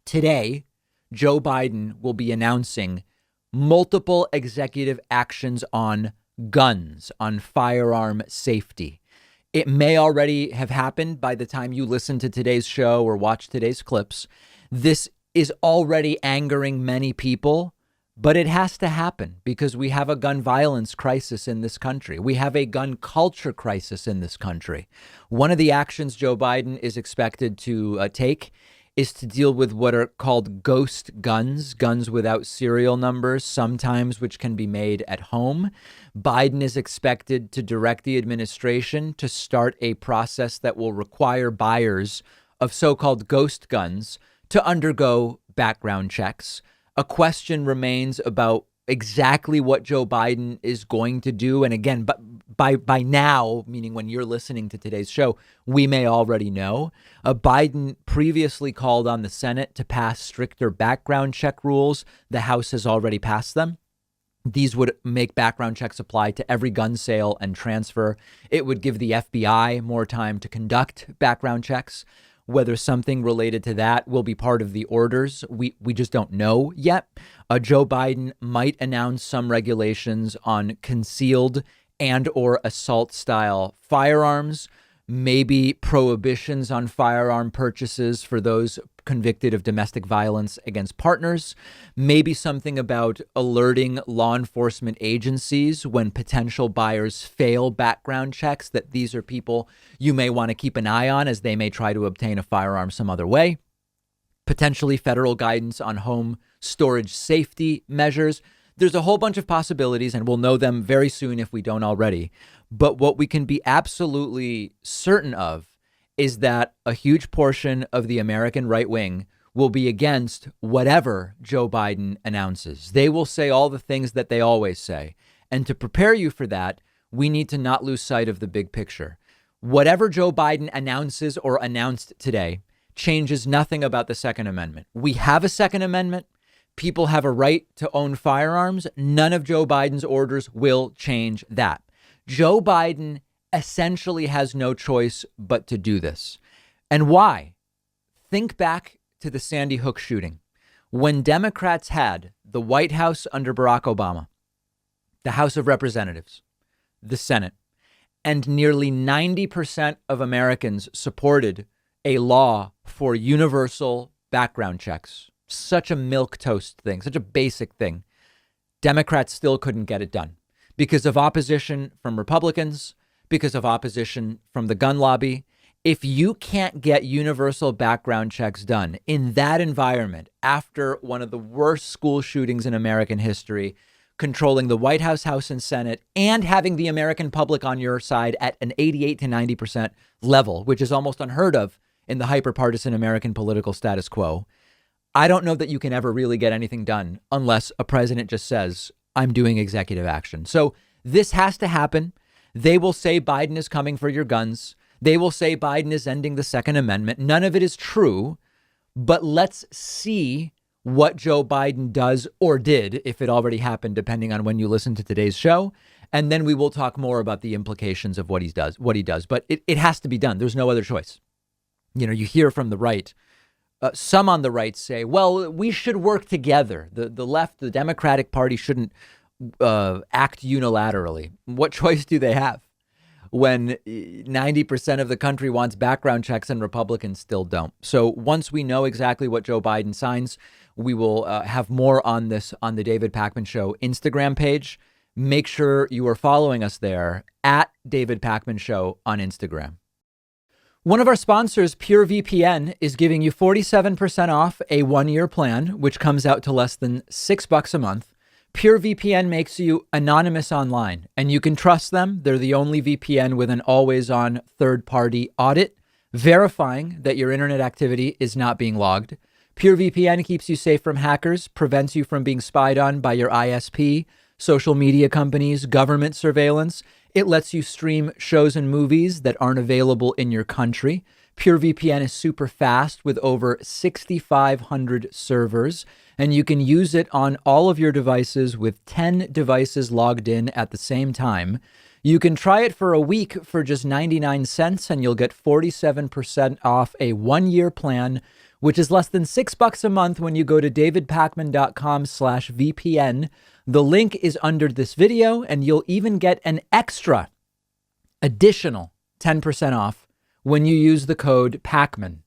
Today, Joe Biden will be announcing multiple executive actions on guns, on firearm safety. It may already have happened by the time you listen to today's show or watch today's clips. This is already angering many people, but it has to happen because we have a gun violence crisis in this country. We have a gun culture crisis in this country. One of the actions Joe Biden is expected to take is to deal with what are called ghost guns, guns without serial numbers, sometimes which can be made at home. Biden is expected to direct the administration to start a process that will require buyers of so-called ghost guns to undergo background checks. A question remains about exactly what Joe Biden is going to do. And again, but by now, meaning when you're listening to today's show, we may already know. Biden previously called on the Senate to pass stricter background check rules. The House has already passed them. These would make background checks apply to every gun sale and transfer. It would give the FBI more time to conduct background checks. Whether something related to that will be part of the orders, we just don't know yet. Joe Biden might announce some regulations on concealed and or assault style firearms, maybe prohibitions on firearm purchases for those convicted of domestic violence against partners, maybe something about alerting law enforcement agencies when potential buyers fail background checks, that these are people you may want to keep an eye on as they may try to obtain a firearm some other way. Potentially federal guidance on home storage safety measures. There's a whole bunch of possibilities, and we'll know them very soon if we don't already. But what we can be absolutely certain of is that a huge portion of the American right wing will be against whatever Joe Biden announces. They will say all the things that they always say. And to prepare you for that, we need to not lose sight of the big picture. Whatever Joe Biden announces or announced today changes nothing about the Second Amendment. We have a Second Amendment. People have a right to own firearms. None of Joe Biden's orders will change that. Joe Biden essentially has no choice but to do this. And why? Think back to the Sandy Hook shooting. When Democrats had the White House under Barack Obama, the House of Representatives, the Senate, and nearly 90% of Americans supported a law for universal background checks. Such a milquetoast thing, such a basic thing. Democrats still couldn't get it done because of opposition from Republicans, because of opposition from the gun lobby. If you can't get universal background checks done in that environment after one of the worst school shootings in American history, controlling the White House, House and Senate, and having the American public on your side at an 88 to 90% level, which is almost unheard of in the hyper-partisan American political status quo, I don't know that you can ever really get anything done unless a president just says, I'm doing executive action. So this has to happen. They will say Biden is coming for your guns. They will say Biden is ending the Second Amendment. None of it is true. But let's see what Joe Biden does or did, if it already happened, depending on when you listen to today's show. And then we will talk more about the implications of what he does. But it has to be done. There's no other choice. You know, you hear from the right. Some on the right say, well, we should work together. The left, the Democratic Party shouldn't act unilaterally. What choice do they have when 90% of the country wants background checks and Republicans still don't? So once we know exactly what Joe Biden signs, we will have more on this on the David Pakman Show Instagram page. Make sure you are following us there at David Pakman Show on Instagram. One of our sponsors, PureVPN, is giving you 47% off a 1-year plan, which comes out to less than $6 a month. PureVPN makes you anonymous online, and you can trust them. They're the only VPN with an always-on third-party audit, verifying that your internet activity is not being logged. PureVPN keeps you safe from hackers, prevents you from being spied on by your ISP, social media companies, government surveillance. It lets you stream shows and movies that aren't available in your country. PureVPN is super fast with over 6,500 servers, and you can use it on all of your devices with 10 devices logged in at the same time. You can try it for a week for just 99 cents, and you'll get 47% off a 1-year plan which is less than $6 a month when you go to davidpakman.com/VPN. The link is under this video, and you'll even get an additional 10% off when you use the code Pakman.